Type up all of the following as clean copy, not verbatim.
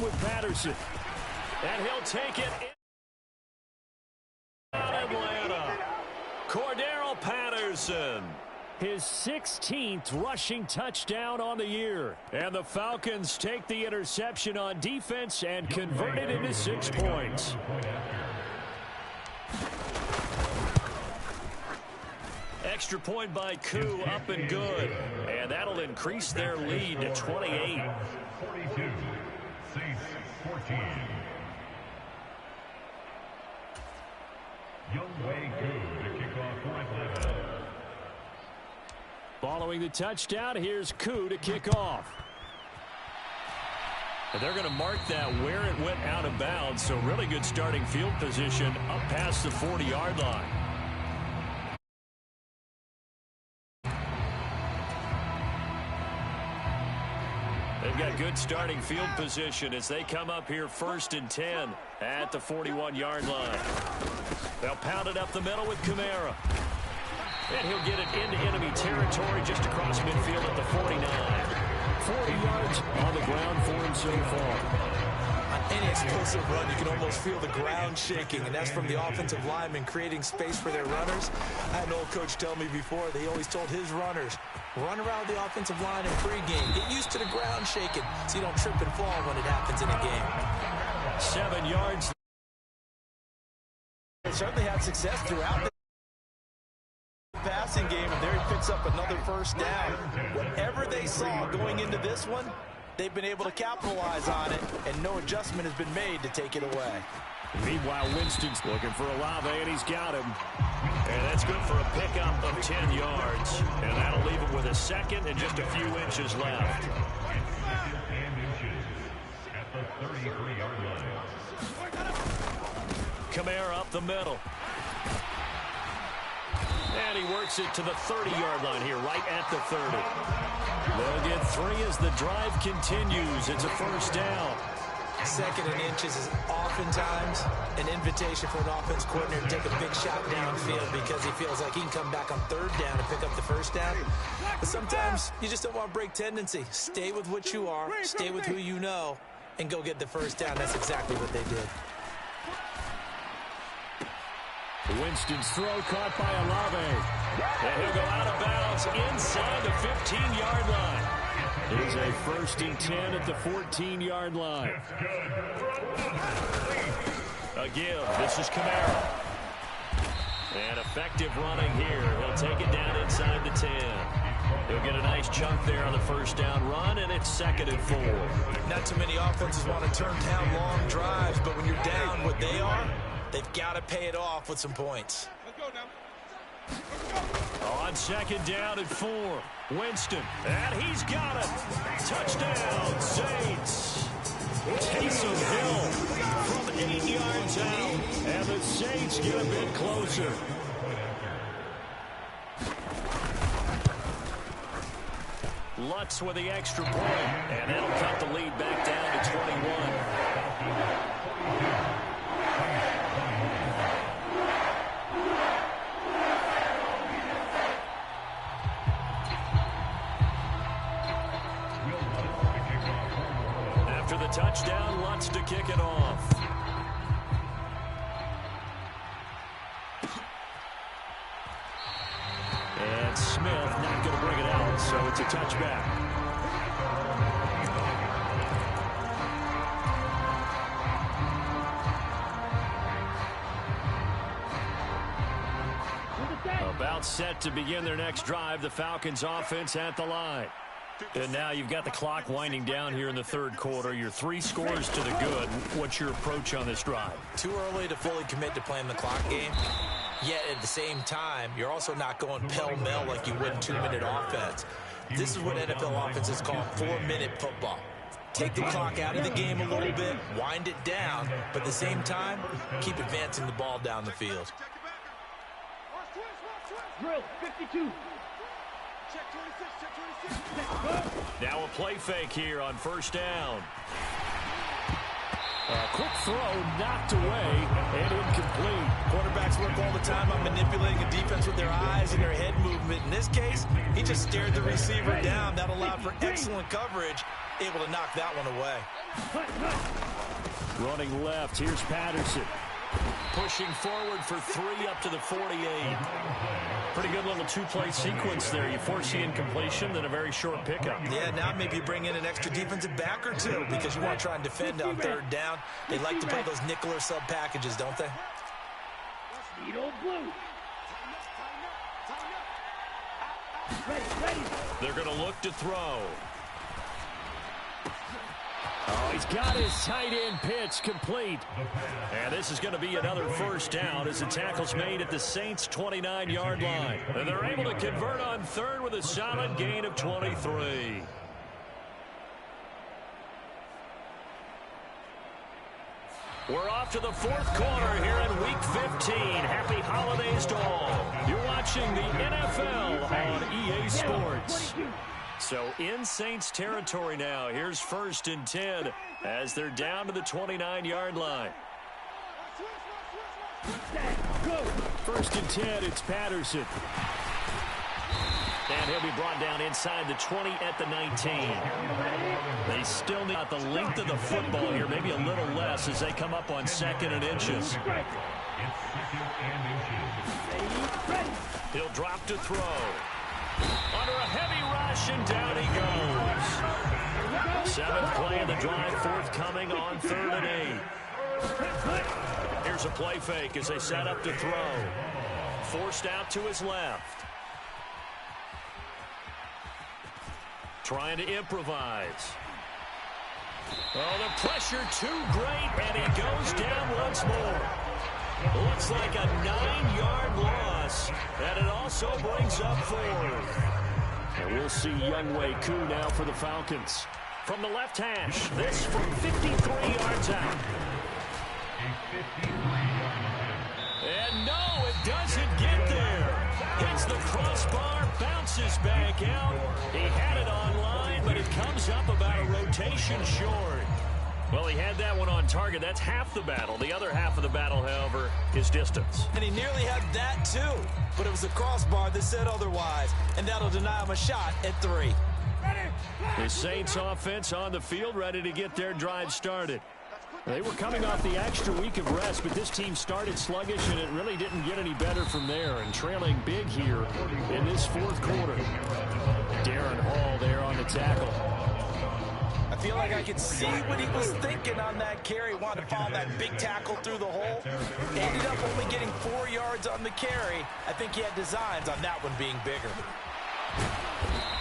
with Patterson. And he'll take it in Atlanta. Cordero Patterson. His 16th rushing touchdown on the year. And the Falcons take the interception on defense and convert it into 6 points. Extra point by Koo, up and good. And that'll increase their lead to 28. 42, Saints 14. Youngway Koo to kick off for Atlanta. Following the touchdown, here's Koo to kick off. And they're going to mark that where it went out of bounds, so really good starting field position up past the 40-yard line. They've got good starting field position as they come up here 1st and 10 at the 41-yard line. They'll pound it up the middle with Kamara. And he'll get it into enemy territory just across midfield at the 49. 40 yards on the ground for him so far. On any explosive run, you can almost feel the ground shaking, and that's from the offensive linemen creating space for their runners. I had an old coach tell me before, they always told his runners, run around the offensive line in pregame. Get used to the ground shaking so you don't trip and fall when it happens in a game. 7 yards. They certainly had success throughout the passing game, and there he picks up another first down. Whatever they saw going into this one, they've been able to capitalize on it, and no adjustment has been made to take it away. Meanwhile, Winston's looking for Olave, and he's got him. And that's good for a pickup of 10 yards. And that'll leave him with a second and just a few inches left. At the 33-yard line. Kamara up the middle. And he works it to the 30-yard line here, right at the 30. They'll get 3 as the drive continues. It's a first down. 2nd and inches is oftentimes an invitation for an offense coordinator to take a big shot downfield because he feels like he can come back on 3rd down and pick up the first down. But sometimes you just don't want to break tendency. Stay with what you are, stay with who you know, and go get the first down. That's exactly what they did. Winston's throw caught by Olave. And he'll go out of bounds inside the 15-yard line. It's a 1st and 10 at the 14-yard line. Again, this is Kamara. And effective running here. He'll take it down inside the 10. He'll get a nice chunk there on the first down run, and it's 2nd and 4. Not too many offenses want to turn down long drives, but when you're down what they are, they've got to pay it off with some points. Let's go now. On 2nd down and 4, Winston, and he's got it. Touchdown, Saints. Taysom Hill from 8 yards out, and the Saints get a bit closer. Lutz with the extra point, and that'll cut the lead back down to 21. After the touchdown, Lutz to kick it off. And Smith not going to bring it out, so it's a touchback. About set to begin their next drive, the Falcons offense at the line. And now you've got the clock winding down here in the 3rd quarter. You're 3 scores to the good. What's your approach on this drive? Too early to fully commit to playing the clock game. Yet at the same time, you're also not going pell-mell like you would in 2-minute offense. This is what NFL offenses call 4-minute football. Take the clock out of the game a little bit, wind it down, but at the same time, keep advancing the ball down the field. Drill, 52. Now a play fake here on 1st down. Quick throw knocked away and incomplete. Quarterbacks work all the time on manipulating a defense with their eyes and their head movement. In this case, he just stared the receiver down. That allowed for excellent coverage, able to knock that one away. Running left, here's Patterson. Pushing forward for 3 up to the 48. Pretty good little two-play sequence there. You force the incompletion, then a very short pickup. Yeah, now maybe you bring in an extra defensive back or two because you want to try and defend on third down. They like to play those nickel or sub packages, don't they? They're going to look to throw. Oh, he's got his tight end pitch complete. And this is going to be another first down as the tackle's made at the Saints' 29-yard line. And they're able to convert on third with a solid gain of 23. We're off to the fourth quarter here in Week 15. Happy holidays to all. You're watching the NFL on EA Sports. So in Saints territory now. Here's 1st and 10 as they're down to the 29-yard line. 1st and 10, it's Patterson. And he'll be brought down inside the 20 at the 19. They still need the length of the football here, maybe a little less as they come up on 2nd and inches. He'll drop to throw. Under a heavy rush, and down he goes. 7th play of the drive, forthcoming on 3rd and 8. Here's a play fake as they set up to throw. Forced out to his left. Trying to improvise. Oh, the pressure too great, and he goes down once more. Looks like a 9-yard loss, and it also brings up 4th. And we'll see Younghoe Koo now for the Falcons. From the left hash, this from 53 yards out. And no, it doesn't get there. Hits the crossbar, bounces back out. He had it online, but it comes up about a rotation short. Well, he had that one on target. That's half the battle. The other half of the battle, however, is distance. And he nearly had that, too. But it was the crossbar that said otherwise. And that'll deny him a shot at 3. The Saints offense on the field, ready to get their drive started. They were coming off the extra week of rest, but this team started sluggish, and it really didn't get any better from there. And trailing big here in this 4th quarter. Darren Hall there on the tackle. I feel like I could see what he was thinking on that carry. Wanted to follow that big tackle through the hole. Ended up only getting 4 yards on the carry. I think he had designs on that one being bigger.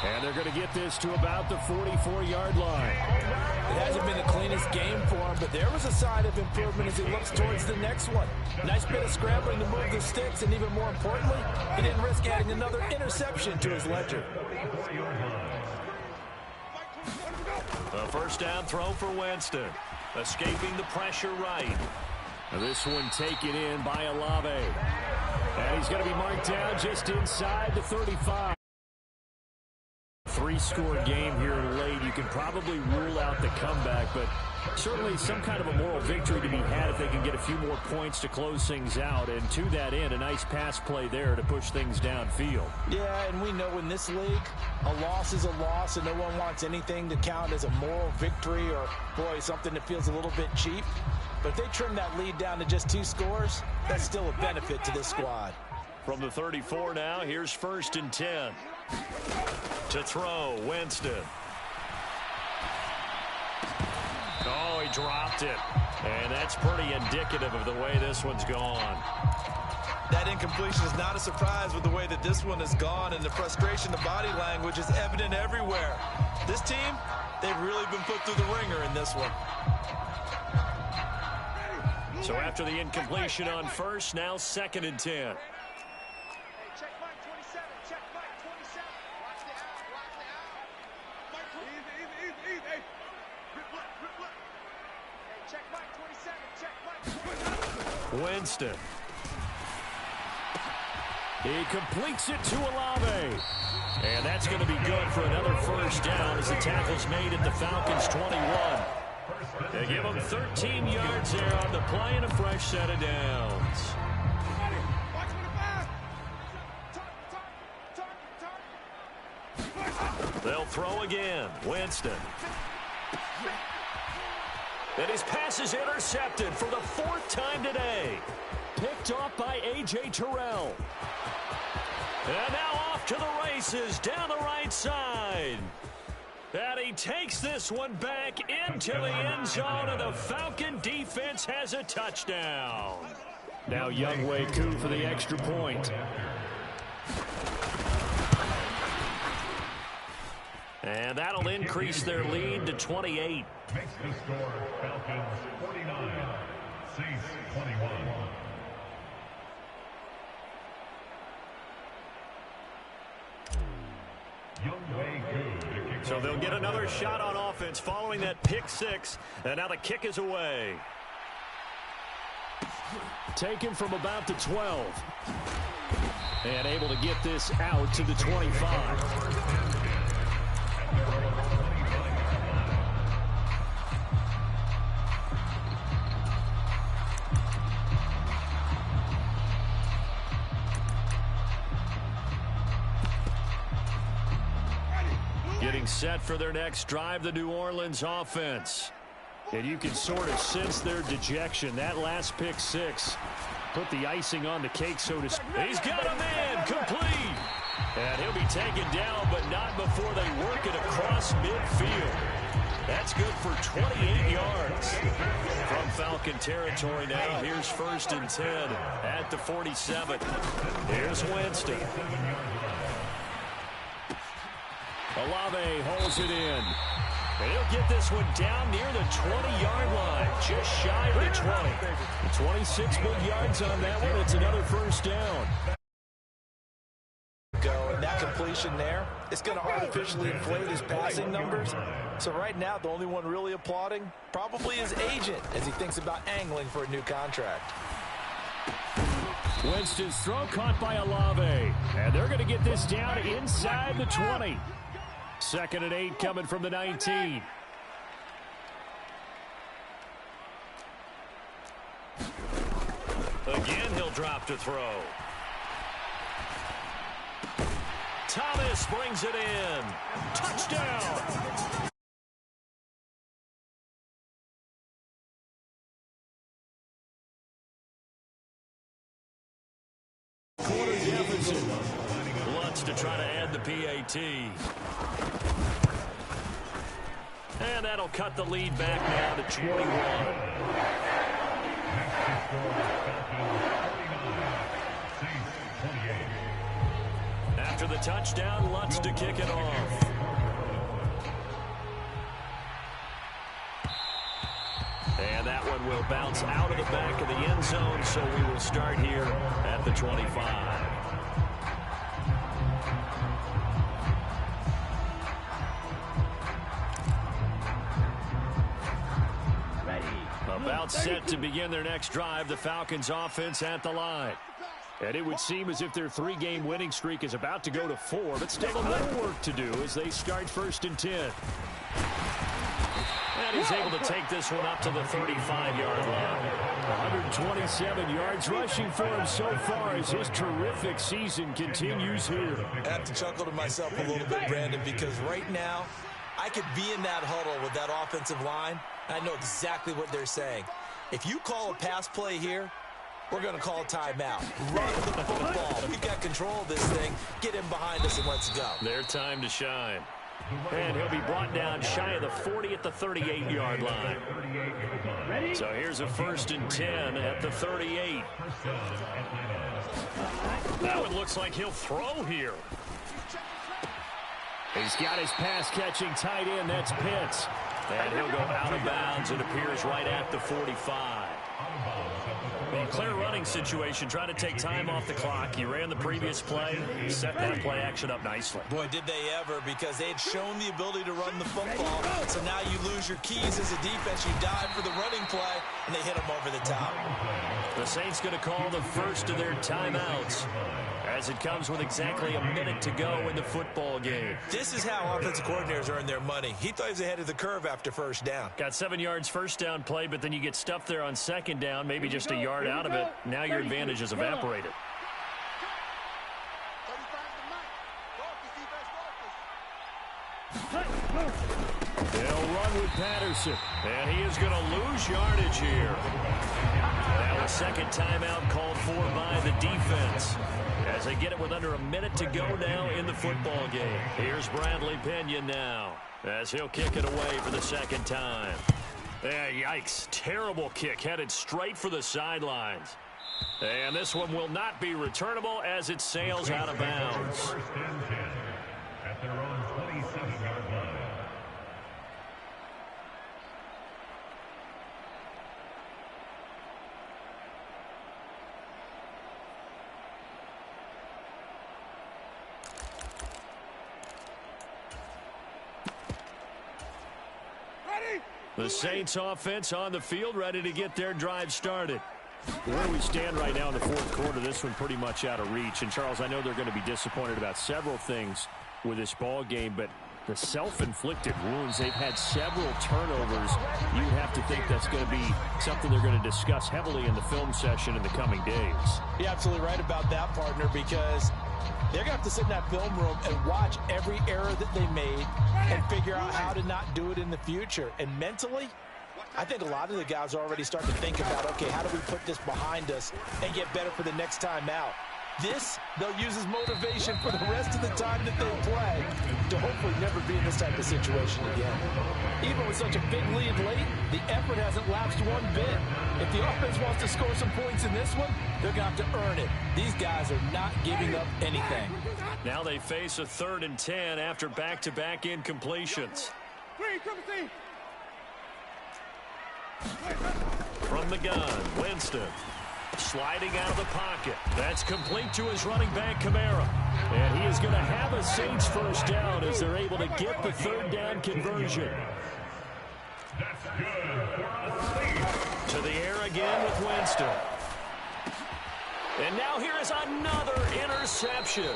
And they're going to get this to about the 44-yard line. It hasn't been the cleanest game for him, but there was a sign of improvement as he looks towards the next one. Nice bit of scrambling to move the sticks, and even more importantly, he didn't risk adding another interception to his ledger. A first down throw for Winston. Escaping the pressure right. This one taken in by Olave. And he's going to be marked down just inside the 35. 3-score game here late. You can probably rule out the comeback, but certainly some kind of a moral victory to be had if they can get a few more points to close things out. And to that end, a nice pass play there to push things downfield. Yeah, and we know in this league, a loss is a loss, and no one wants anything to count as a moral victory or, boy, something that feels a little bit cheap. But if they trim that lead down to just 2 scores, that's still a benefit to this squad. From the 34 now, here's 1st and 10. To throw, Winston. Oh, he dropped it. And that's pretty indicative of the way this one's gone. That incompletion is not a surprise with the way that this one has gone, and the frustration, the body language is evident everywhere. This team, they've really been put through the ringer in this one. So after the incompletion on first, now 2nd and 10. Winston. He completes it to Olave. And that's going to be good for another first down as the tackle's made at the Falcons' 21. They give him 13 yards there on the play and a fresh set of downs. They'll throw again. Winston. And his pass is intercepted for the 4th time today. Picked off by A.J. Terrell. And now off to the races down the right side. And he takes this one back into the end zone, and the Falcon defense has a touchdown. Now Younghoe Koo for the extra point. And that'll increase their lead to 28. Makes the score Falcons 49, Saints 21. So they'll get another shot on offense following that pick 6. And now the kick is away. Taken from about the 12. And able to get this out to the 25. Getting set for their next drive, the New Orleans offense. And you can sort of sense their dejection. That last pick 6 put the icing on the cake, so to speak. He's got a man complete. And he'll be taken down, but not before they work it across midfield. That's good for 28 yards. From Falcon territory now, here's 1st and 10 at the 47. Here's Winston. Olave holds it in. And he'll get this one down near the 20-yard line, just shy of the 20. 26 good yards on that one. It's another 1st down. And that completion there, it's going to artificially inflate his passing numbers. So right now, the only one really applauding probably his agent as he thinks about angling for a new contract. Winston's throw caught by Olave. And they're going to get this down inside the 20. 2nd and 8 coming from the 19. Again, he'll drop to throw. Thomas brings it in. Touchdown. Quarter deficit. Lutz to try to add the PAT. And that'll cut the lead back now to 21. After the touchdown, Lutz to kick it off. And that one will bounce out of the back of the end zone, so we will start here at the 25. About set to begin their next drive, the Falcons offense at the line. And it would seem as if their 3-game winning streak is about to go to 4, but still a little work to do as they start 1st and 10. And he's able to take this one up to the 35-yard line. 127 yards rushing for him so far as his terrific season continues here. I have to chuckle to myself a little bit, Brandon, because right now I could be in that huddle with that offensive line. I know exactly what they're saying. If you call a pass play here, we're going to call a timeout. Run the football. We've got control of this thing. Get him behind us and let's go. Their time to shine. And he'll be brought down shy of the 40 at the 38-yard line. So here's a 1st and 10 at the 38. That one looks like he'll throw here. He's got his pass-catching tight end. That's Pitts. And he'll go out of bounds. It appears right at the 45. Well, clear running situation, trying to take time off the clock. You ran the previous play, set that play action up nicely. Boy, did they ever, because they had shown the ability to run the football. So now you lose your keys as a defense. You dive for the running play, and they hit them over the top. The Saints going to call the first of their timeouts as it comes with exactly a minute to go in the football game. This is how offensive coordinators earn their money. He thought he was ahead of the curve after first down. Got 7 yards first down play, but then you get stuffed there on second down, maybe just a yard out of it. Now your advantage is evaporated. They'll run with Patterson, and he is going to lose yardage here. Now a second timeout called for by the defense as they get it with under a minute to go now in the football game. Here's Bradley Pena now as he'll kick it away for the second time. Yeah, yikes. Terrible kick headed straight for the sidelines. And this one will not be returnable as it sails out of bounds. First and 10 at their own 27-yard line. The Saints offense on the field, ready to get their drive started. Where we stand right now in the fourth quarter, this one pretty much out of reach. And, Charles, I know they're going to be disappointed about several things with this ball game, but the self-inflicted wounds, they've had several turnovers. You have to think that's going to be something they're going to discuss heavily in the film session in the coming days. You're absolutely right about that, partner, because they're going to have to sit in that film room and watch every error that they made and figure out how to not do it in the future. And mentally, I think a lot of the guys are already starting to think about, okay, how do we put this behind us and get better for the next time out? This, they'll use as motivation for the rest of the time that they play to hopefully never be in this type of situation again. Even with such a big lead late, the effort hasn't lapsed one bit. If the offense wants to score some points in this one, they're going to have to earn it. These guys are not giving up anything. Now they face a 3rd and 10 after back-to-back incompletions. From the gun, Winston. Sliding out of the pocket. That's complete to his running back, Kamara. And he is going to have a Saints first down as they're able to get the 3rd down conversion. That's good. To the air again with Winston. And now here is another interception.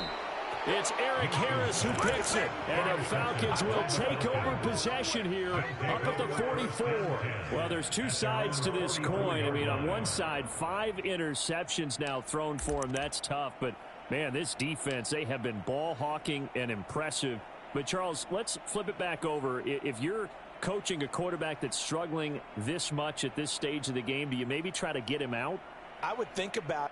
It's Eric Harris who picks it. And the Falcons will take over possession here up at the 44. Well, there's two sides to this coin. I mean, on one side, 5 interceptions now thrown for him. That's tough. But, man, this defense, they have been ball hawking and impressive. But, Charles, let's flip it back over. If you're coaching a quarterback that's struggling this much at this stage of the game, do you maybe try to get him out? I would think about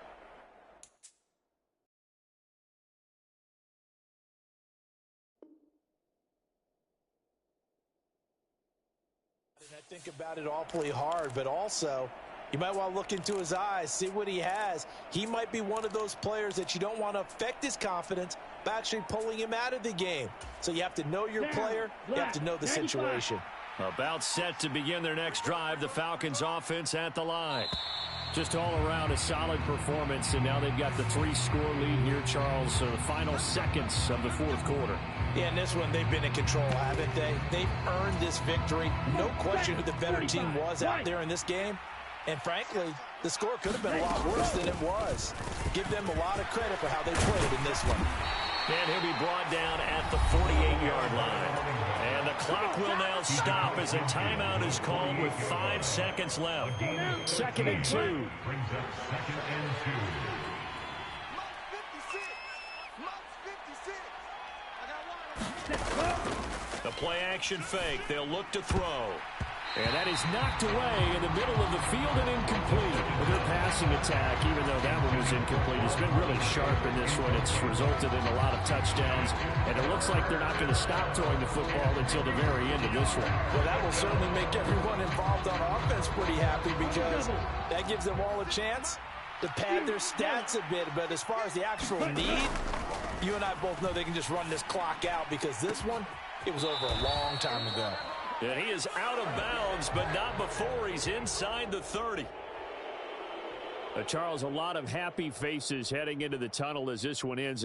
it awfully hard, but also you might want to look into his eyes, see what he has. He might be one of those players that you don't want to affect his confidence by actually pulling him out of the game. So you have to know your player, you have to know the situation. About set to begin their next drive, the Falcons offense at the line. Just all around a solid performance, and now they've got the 3-score lead here, Charles, so the final seconds of the fourth quarter. Yeah, in this one, they've been in control, haven't they? They've earned this victory. No question who the better team was out there in this game. And frankly, the score could have been a lot worse than it was. Give them a lot of credit for how they played in this one. And he'll be brought down at the 48-yard line. And the clock will now stop as a timeout is called with 5 seconds left. 2nd and 2. Brings up 2nd and 2. The play action fake. They'll look to throw. And that is knocked away in the middle of the field and incomplete. Their passing attack, even though that one was incomplete, has been really sharp in this one. It's resulted in a lot of touchdowns, and it looks like they're not going to stop throwing the football until the very end of this one. Well, that will certainly make everyone involved on offense pretty happy because that gives them all a chance to pad their stats a bit. But as far as the actual need, you and I both know they can just run this clock out because this one, it was over a long time ago. And he is out of bounds, but not before he's inside the 30. Charles, a lot of happy faces heading into the tunnel as this one ends.